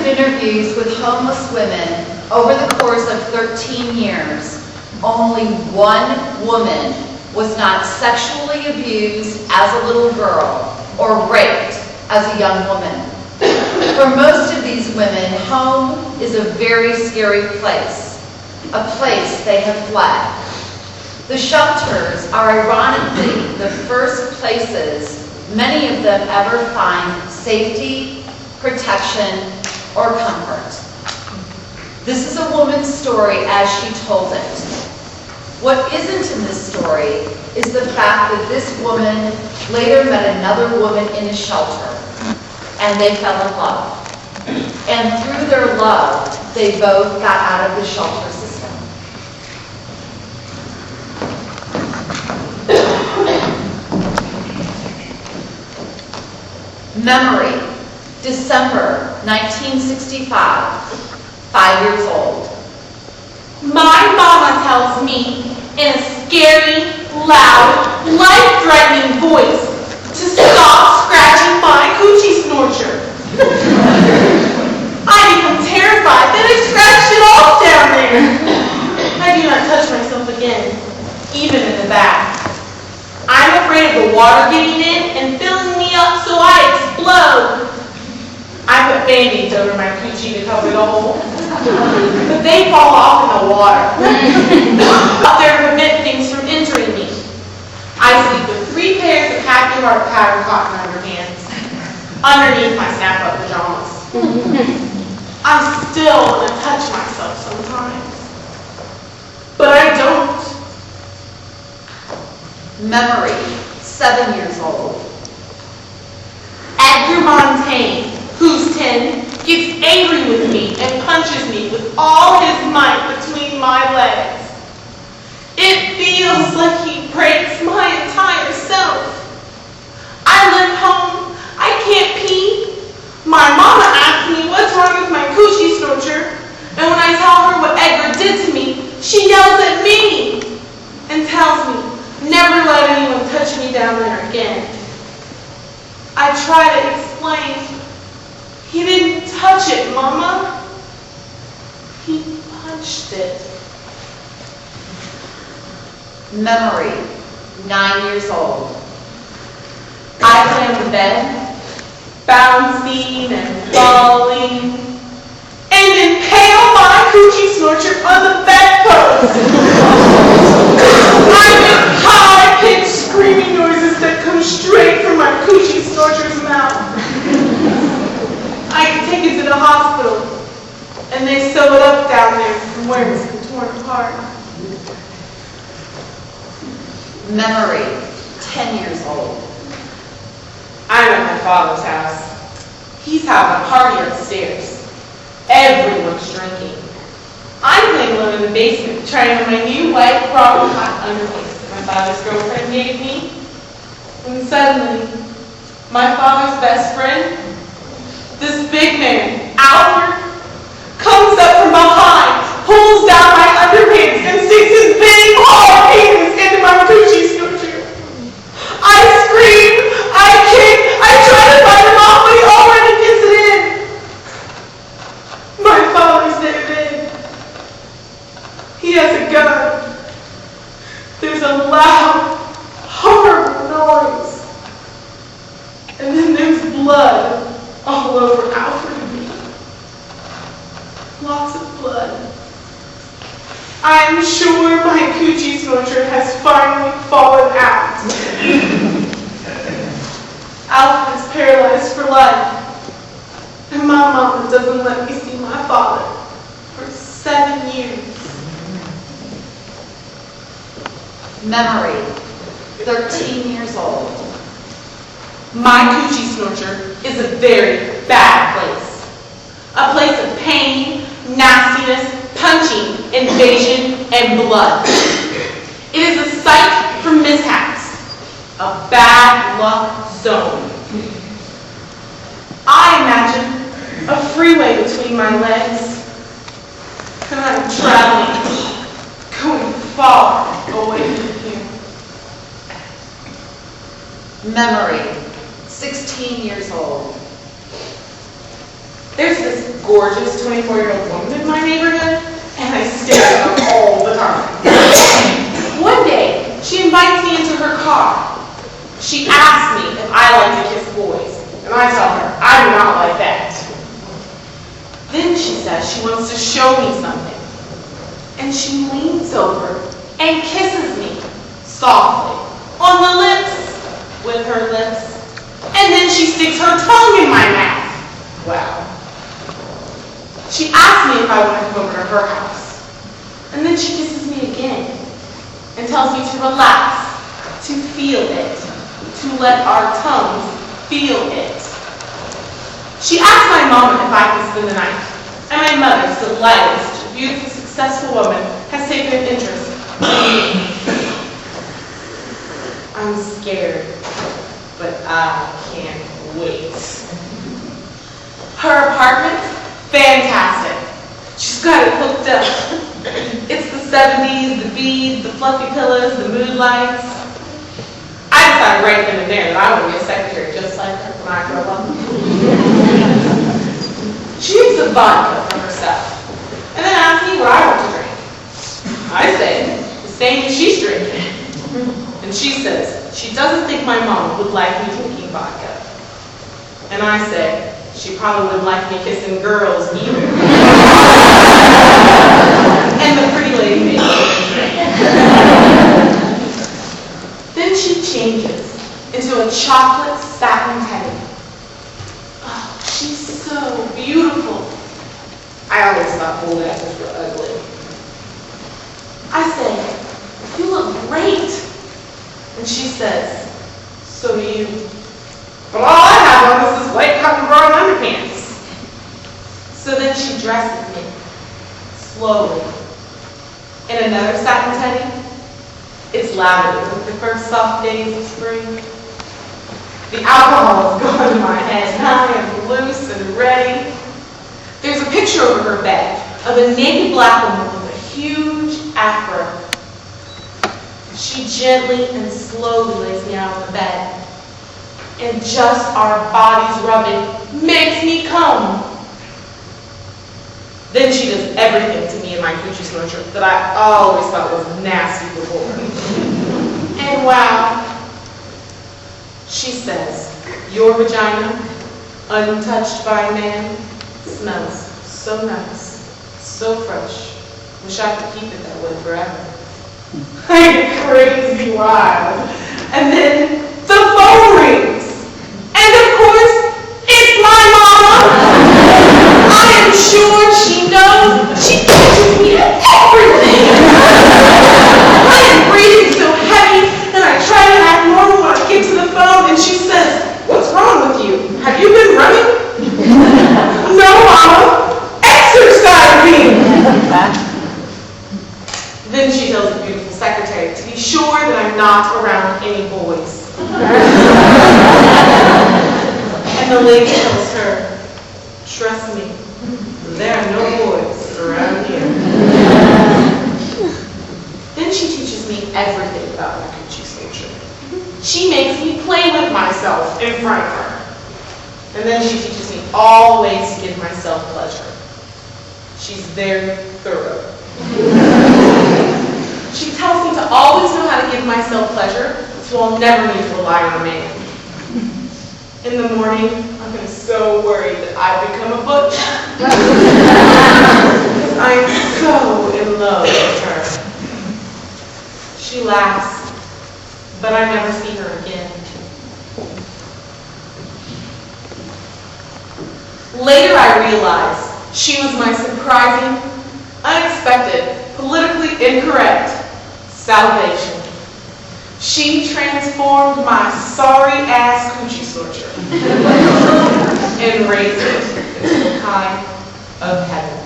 interviews with homeless women over the course of 13 years, only one woman was not sexually abused as a little girl or raped as a young woman. For most of these women, home is a very scary place, a place they have fled. The shelters are ironically the first places many of them ever find safety, protection, or comfort. This is a woman's story as she told it. What isn't in this story is the fact that this woman later met another woman in a shelter, and they fell in love. And through their love, they both got out of the shelter system. Memory, December 1965, 5 years old. My mama tells me in a scary, loud, life-threatening voice to stop scratching my Coochie Snorcher. I become terrified that I scratched it off down there. I do not touch myself again, even in the bath. I'm afraid of the water getting in and filling me up so I explode. I put Band-Aids over my coochie to cover the hole, but they fall off in the water. There to prevent things from injuring me. I sleep with 3 pairs of Happy Heart pattern cotton underpants underneath my snap-up pajamas. I still want to touch myself sometimes, but I don't. Memory, 7 years old. Edgar Montaigne, who's 10, gets angry with me and punches me with all his might between my legs. It feels like he breaks my entire self. I live home. I can't pee. My mama asks me what's wrong with my Coochie Snorcher, and when I tell her what Edgar did to me, she yells at me and tells me never let anyone touch me down there again. I try to explain. He didn't touch it, Mama. He punched it. Memory, 9 years old. I lay on the bed, Bouncing and falling, and impale my Coochie Snorcher on the bedpost. I make high-pitched screaming noises that come straight from my Coochie Snorcher's mouth. I get taken to the hospital, and they sew it up down there from where it's been torn apart. Memory, 10 years old. I'm at my father's house. He's having a party upstairs. Everyone's drinking. I'm playing alone in the basement, trying on my new white frog hot underpants that my father's girlfriend gave me. And suddenly, my father's best friend, this big man, Albert, comes up from behind, pulls down my underpants, and sticks his big hard penis into my Coochie Snorcher. I scream, I kick, I try to fight him off, but he already gets it in. My father's there then. He has a gun. There's a loud, horrible noise. And then there's blood all over Alfred and me. Lots of blood. I'm sure my Coochie Snorcher has finally fallen out. Alfred's paralyzed for life. And my mama doesn't let me see my father for 7 years. Memory, 13 years old. My Coochie Snorcher is a very bad place. A place of pain, nastiness, punching, invasion, and blood. It is a site for mishaps. A bad luck zone. I imagine a freeway between my legs. And I'm traveling, going far away from here. Memory, 16 years old. There's this gorgeous 24-year-old woman in my neighborhood, and I stare at her all the time. One day, she invites me into her car. She asks me if I like to kiss boys, and I tell her I do not like that. Then she says she wants to show me something, and she leans over and kisses me softly on the lips with her lips, and then she sticks her tongue in my mouth. Wow. She asks me if I want to come over to her house, and then she kisses me again and tells me to relax, to feel it, to let our tongues feel it. She asked my mom if I could spend the night, and my mother, delighted, such a beautiful, successful woman, has taken an interest in me. I'm scared, but I can't wait. Her apartment, fantastic. She's got it hooked up. It's the 70s, the beads, the fluffy pillows, the mood lights. I decided right then and there that I want to be a secretary just like her when I grow up. She makes a vodka for herself, and then asks me what I want to drink. I say, the same as she's drinking. And she says, she doesn't think my mom would like me drinking vodka. And I say, she probably wouldn't like me kissing girls either. And the pretty lady makes me drink. Then she changes into a chocolate satin teddy. Oh, she's so beautiful. I always thought old actors were ugly. I say, you look great. And she says, so do you. But all I have on is this white cotton bra and underpants. So then she dresses me, slowly, in another satin teddy. It's lavender with the first soft days of spring. The alcohol is gone to my head, and I am loose and ready. There's a picture over her bed of a naked black woman with a huge afro. She gently and slowly lays me out on the bed, and just our bodies rubbing makes me come. Then she does everything to me in my Coochie Snorcher that I always thought was nasty before. And wow, she says, your vagina, untouched by man, smells so nice, so fresh. Wish I could keep it that way forever. I get crazy wild. And then the phone rings. And of course, it's my mama. I am sure she knows. She catches me at everything. I am breathing so heavy, and I try to act normal when I get to the phone, and she says, what's wrong with you? Have you been running? No, Mama. Exercising. Then she tells the beautiful secretary to be sure that I'm not around any boys. And the lady tells her, trust me, there are no boys around here. Then she teaches me everything about my Coochie Snorcher. She makes me play with myself in front of her. And then she teaches me all the ways to give myself pleasure. She's very thorough. She tells me to always know how to give myself pleasure, so I'll never need to rely on a man. In the morning, I've been so worried that I've become a butch. I'm so in love with her. She laughs, but I never see her again. Later I realized she was my surprising, unexpected, politically incorrect salvation. She transformed my sorry-ass Coochie Snorcher and raised it into a kind of heaven.